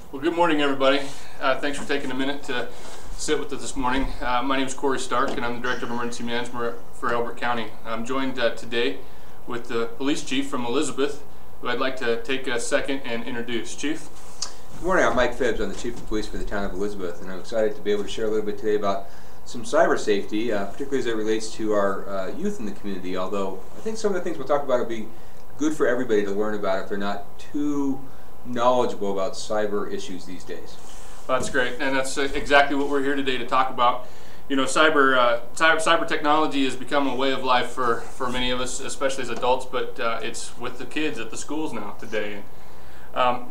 Well, good morning, everybody. Thanks for taking a minute to sit with us this morning. My name is Cory Stark, and I'm the Director of Emergency Management for Elbert County. I'm joined today with the Police Chief from Elizabeth, who I'd like to take a second and introduce. Chief? Good morning, I'm Mike Phibbs. I'm the Chief of Police for the town of Elizabeth, and I'm excited to be able to share a little bit today about some cyber safety, particularly as it relates to our youth in the community, although I think some of the things we'll talk about will be good for everybody to learn about if they're not too knowledgeable about cyber issues these days. Well, that's great, and that's exactly what we're here today to talk about. You know, cyber technology has become a way of life for many of us, especially as adults, but it's with the kids at the schools now today.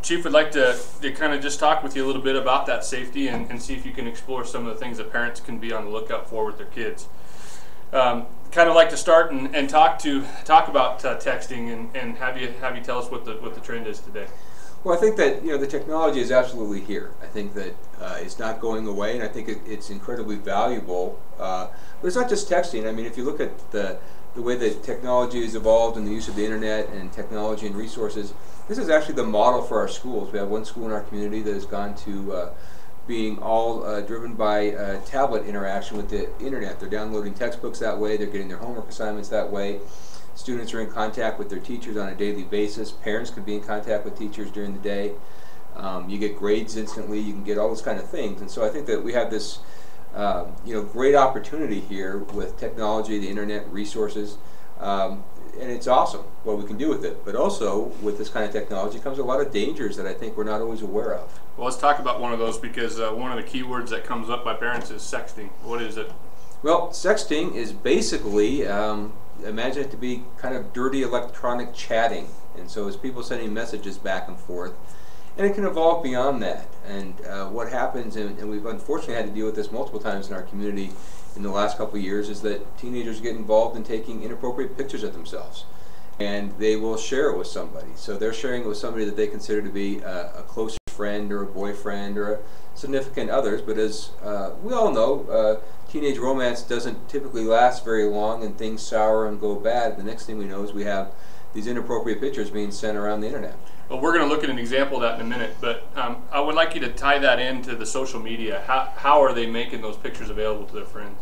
Chief, would like to kind of just talk with you a little bit about that safety and see if you can explore some of the things that parents can be on the lookout for with their kids. Kind of like to start and talk about texting and have you tell us what the trend is today. Well, I think that the technology is absolutely here. I think that it's not going away, and I think it's incredibly valuable. But it's not just texting. I mean, if you look at the way that technology has evolved and the use of the internet and technology and resources, this is actually the model for our schools. We have one school in our community that has gone to being all driven by tablet interaction with the internet. They're downloading textbooks that way. They're getting their homework assignments that way. Students are in contact with their teachers on a daily basis. Parents can be in contact with teachers during the day. You get grades instantly. You can get all those kind of things. And so I think that we have this great opportunity here with technology, the internet, resources, and it's awesome what we can do with it. But also with this kind of technology comes a lot of dangers that I think we're not always aware of. Well, let's talk about one of those, because one of the key words that comes up by parents is sexting. What is it? Well, sexting is basically imagine it to be kind of dirty electronic chatting, and so it's people sending messages back and forth, and it can evolve beyond that. And what happens, and we've unfortunately had to deal with this multiple times in our community in the last couple of years, is that teenagers get involved in taking inappropriate pictures of themselves, and they will share it with somebody. So they're sharing it with somebody that they consider to be a close friend or a boyfriend or a significant others. But as we all know, teenage romance doesn't typically last very long, and things sour and go bad. The next thing we know is we have these inappropriate pictures being sent around the internet. Well, we're going to look at an example of that in a minute, but I would like you to tie that into the social media. How are they making those pictures available to their friends?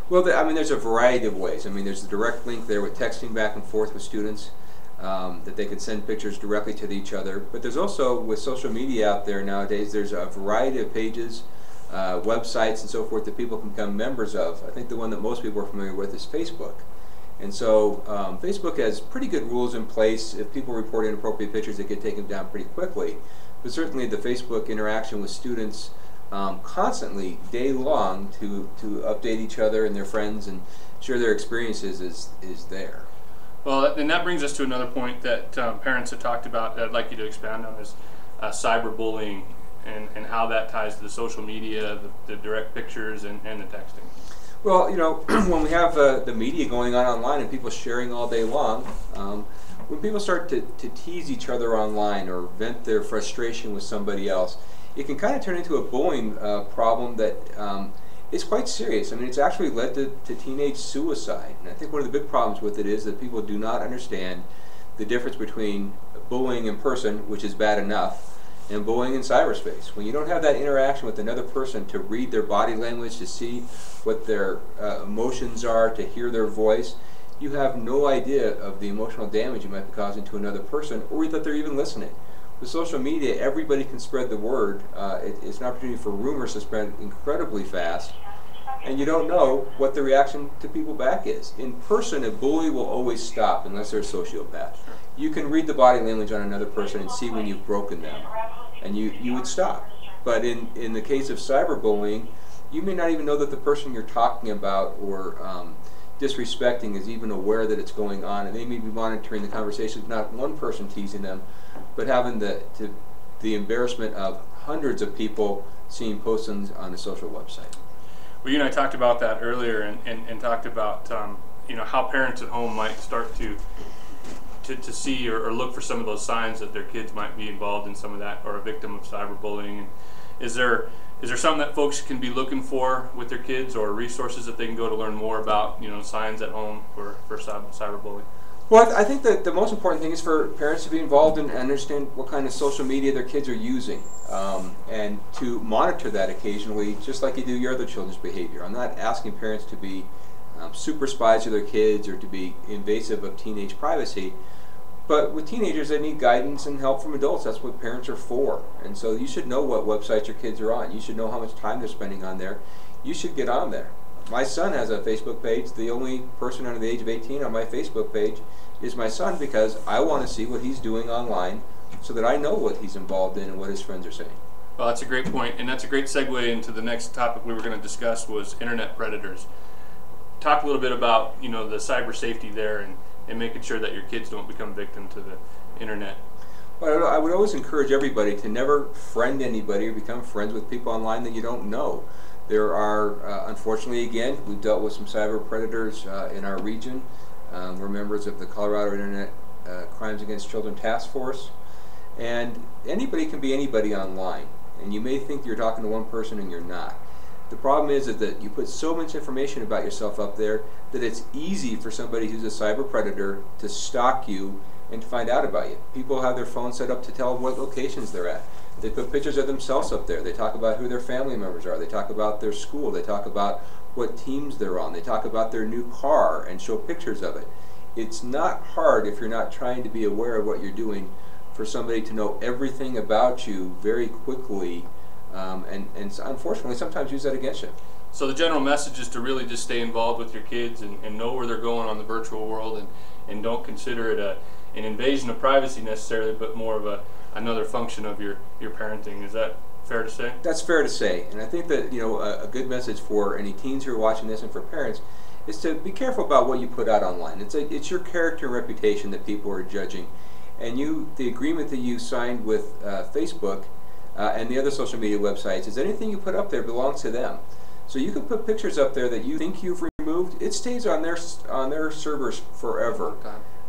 Well, I mean, there's a variety of ways. I mean, there's a direct link there with texting back and forth with students, that they can send pictures directly to each other. But there's also, with social media out there nowadays, there's a variety of pages, websites and so forth that people can become members of. I think the one that most people are familiar with is Facebook. And so Facebook has pretty good rules in place. If people report inappropriate pictures, they get taken down pretty quickly. But certainly the Facebook interaction with students constantly, day long, to update each other and their friends and share their experiences is there. Well, and that brings us to another point that parents have talked about that I'd like you to expand on, is cyberbullying and how that ties to the social media, the direct pictures, and the texting. Well, when we have the media going on online and people sharing all day long, when people start to tease each other online or vent their frustration with somebody else, it can kind of turn into a bullying problem that is quite serious. I mean, it's actually led to teenage suicide. And I think one of the big problems with it is that people do not understand the difference between bullying in person, which is bad enough, and bullying in cyberspace. When you don't have that interaction with another person to read their body language, to see what their emotions are, to hear their voice, you have no idea of the emotional damage you might be causing to another person, or that they're even listening. With social media, everybody can spread the word. It's an opportunity for rumors to spread incredibly fast, and you don't know what the reaction to people back is. In person, a bully will always stop unless they're a sociopath. You can read the body language on another person and see when you've broken them, and you would stop. But in the case of cyberbullying, you may not even know that the person you're talking about or disrespecting is even aware that it's going on, and they may be monitoring the conversation with not one person teasing them, but having the embarrassment of hundreds of people seeing posts on a social website. Well, you and I talked about that earlier, and talked about how parents at home might start to see or look for some of those signs that their kids might be involved in some of that, or a victim of cyberbullying. And is there something that folks can be looking for with their kids, or resources that they can go to learn more about signs at home for cyberbullying? Well, I think that the most important thing is for parents to be involved and understand what kind of social media their kids are using, and to monitor that occasionally, just like you do your other children's behavior. I'm not asking parents to be super spies of their kids or to be invasive of teenage privacy, but with teenagers they need guidance and help from adults. That's what parents are for. And so you should know what websites your kids are on. You should know how much time they're spending on there. You should get on there. My son has a Facebook page. The only person under the age of 18 on my Facebook page is my son, because I want to see what he's doing online so that I know what he's involved in and what his friends are saying. Well, that's a great point, and that's a great segue into the next topic we were going to discuss, was internet predators. Talk a little bit about, you know, the cyber safety there and making sure that your kids don't become victim to the internet. Well, I would always encourage everybody to never friend anybody or become friends with people online that you don't know. There are, unfortunately, again, we've dealt with some cyber predators in our region. We're members of the Colorado Internet Crimes Against Children Task Force. And anybody can be anybody online. And you may think you're talking to one person and you're not. The problem is that you put so much information about yourself up there that it's easy for somebody who's a cyber predator to stalk you and to find out about you. People have their phones set up to tell what locations they're at. They put pictures of themselves up there. They talk about who their family members are. They talk about their school. They talk about what teams they're on. They talk about their new car and show pictures of it. It's not hard, if you're not trying to be aware of what you're doing, for somebody to know everything about you very quickly, and unfortunately sometimes use that against you. So the general message is to really just stay involved with your kids and know where they're going on the virtual world, and don't consider it an invasion of privacy necessarily, but more of another function of your parenting. Is that fair to say? That's fair to say, and I think that, you know, a good message for any teens who are watching this and for parents is to be careful about what you put out online. It's your character and reputation that people are judging, and the agreement that you signed with Facebook and the other social media websites is anything you put up there belongs to them. So you can put pictures up there that you think you've removed. It stays on their servers forever.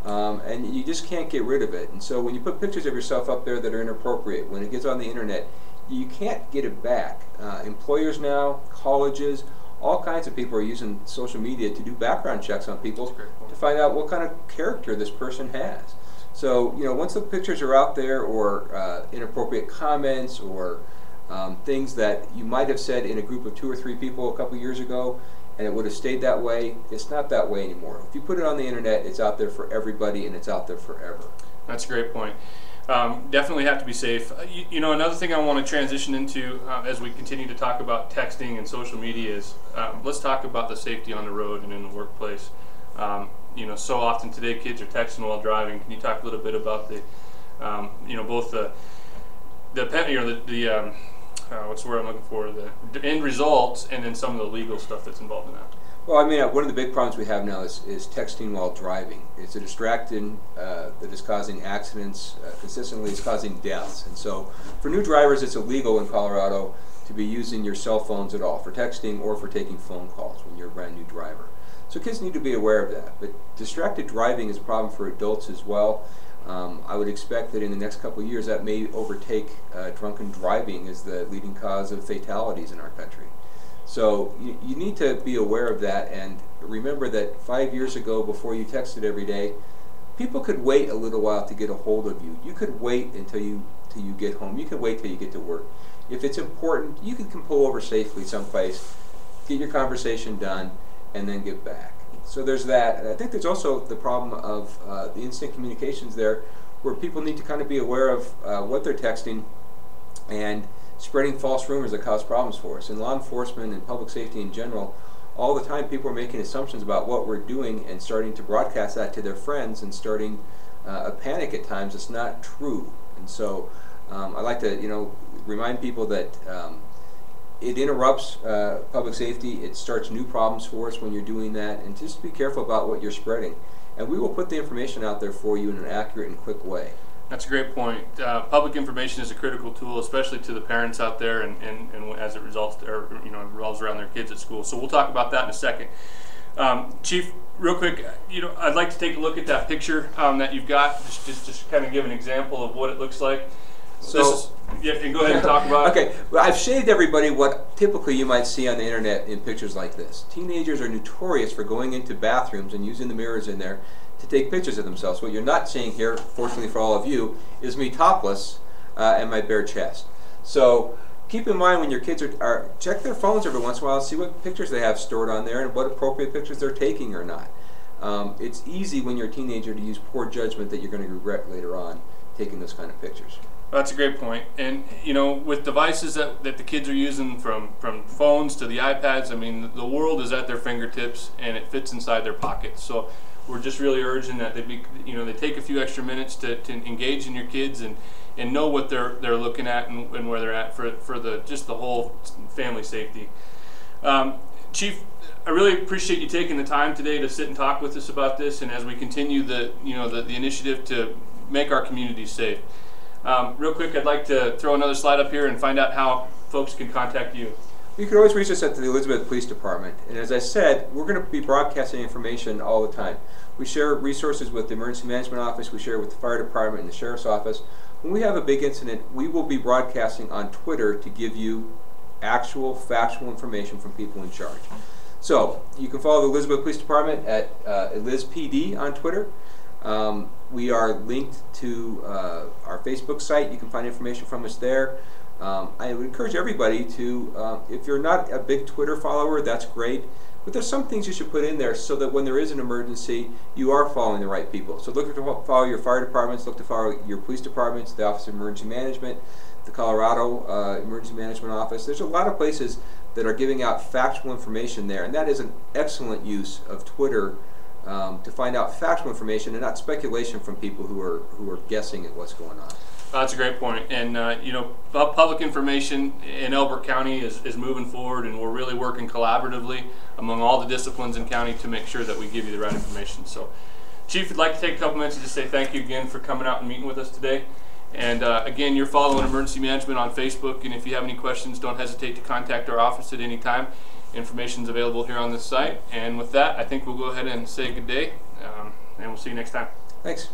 And you just can't get rid of it. And so when you put pictures of yourself up there that are inappropriate, when it gets on the internet, you can't get it back. Employers now, colleges, all kinds of people are using social media to do background checks on people to find out what kind of character this person has. So, you know, once the pictures are out there, or inappropriate comments, or things that you might have said in a group of 2 or 3 people a couple years ago, and it would have stayed that way, it's not that way anymore. If you put it on the internet, it's out there for everybody, and it's out there forever. That's a great point. Definitely have to be safe. You know, another thing I want to transition into as we continue to talk about texting and social media is, let's talk about the safety on the road and in the workplace. You know, so often today kids are texting while driving. Can you talk a little bit about the, you know, both what's the word I'm looking for, the end results, and then some of the legal stuff that's involved in that? Well, I mean, one of the big problems we have now is texting while driving. It's a distractant that is causing accidents. Consistently, it's causing deaths. And so for new drivers, it's illegal in Colorado to be using your cell phones at all for texting or for taking phone calls when you're a brand new driver. So kids need to be aware of that. But distracted driving is a problem for adults as well. I would expect that in the next couple of years that may overtake drunken driving as the leading cause of fatalities in our country. So you need to be aware of that, and remember that 5 years ago, before you texted every day, people could wait a little while to get a hold of you. You could wait until you get home. You could wait till you get to work. If it's important, you can pull over safely someplace, get your conversation done, and then get back. So there's that. And I think there's also the problem of the instant communications there, where people need to kind of be aware of what they're texting and spreading false rumors that cause problems for us. In law enforcement and public safety in general, all the time people are making assumptions about what we're doing and starting to broadcast that to their friends and starting a panic at times. It's not true. And so I like to remind people that it interrupts public safety. It starts new problems for us when you're doing that, and just be careful about what you're spreading. And we will put the information out there for you in an accurate and quick way. That's a great point. Public information is a critical tool, especially to the parents out there, and as it results, or revolves around their kids at school. So we'll talk about that in a second. Chief, real quick, I'd like to take a look at that picture that you've got, just kind of give an example of what it looks like. So and go ahead and talk about it. Okay, well, I've shaded everybody what typically you might see on the internet in pictures like this. Teenagers are notorious for going into bathrooms and using the mirrors in there to take pictures of themselves. What you're not seeing here, fortunately for all of you, is me topless and my bare chest. So keep in mind when your kids are check their phones every once in a while and see what pictures they have stored on there and what appropriate pictures they're taking or not. It's easy when you're a teenager to use poor judgment that you're going to regret later on taking those kind of pictures. That's a great point. And you know, with devices that the kids are using, from phones to the iPads, I mean, the world is at their fingertips and it fits inside their pockets. So we're just really urging that they take a few extra minutes to engage in your kids and know what they're looking at and where they're at for just the whole family safety. Chief, I really appreciate you taking the time today to sit and talk with us about this, and as we continue the initiative to make our communities safe. Real quick, I'd like to throw another slide up here and find out how folks can contact you. You can always reach us at the Elizabeth Police Department. And as I said, we're going to be broadcasting information all the time. We share resources with the Emergency Management Office, we share with the Fire Department and the Sheriff's Office. When we have a big incident, we will be broadcasting on Twitter to give you actual, factual information from people in charge. So, you can follow the Elizabeth Police Department at ElizPD on Twitter. We are linked to our Facebook site. You can find information from us there. I would encourage everybody to, if you're not a big Twitter follower, that's great. But there's some things you should put in there so that when there is an emergency, you are following the right people. So look to follow your fire departments, look to follow your police departments, the Office of Emergency Management, the Colorado Emergency Management Office. There's a lot of places that are giving out factual information there, and that is an excellent use of Twitter to find out factual information and not speculation from people who are guessing at what's going on. That's a great point. And public information in Elbert County is moving forward, and we're really working collaboratively among all the disciplines in county to make sure that we give you the right information. So, Chief, I'd like to take a couple minutes to just say thank you again for coming out and meeting with us today. And again, you're following Emergency Management on Facebook, and if you have any questions, don't hesitate to contact our office at any time. Information is available here on this site. And with that, I think we'll go ahead and say good day, and we'll see you next time. Thanks.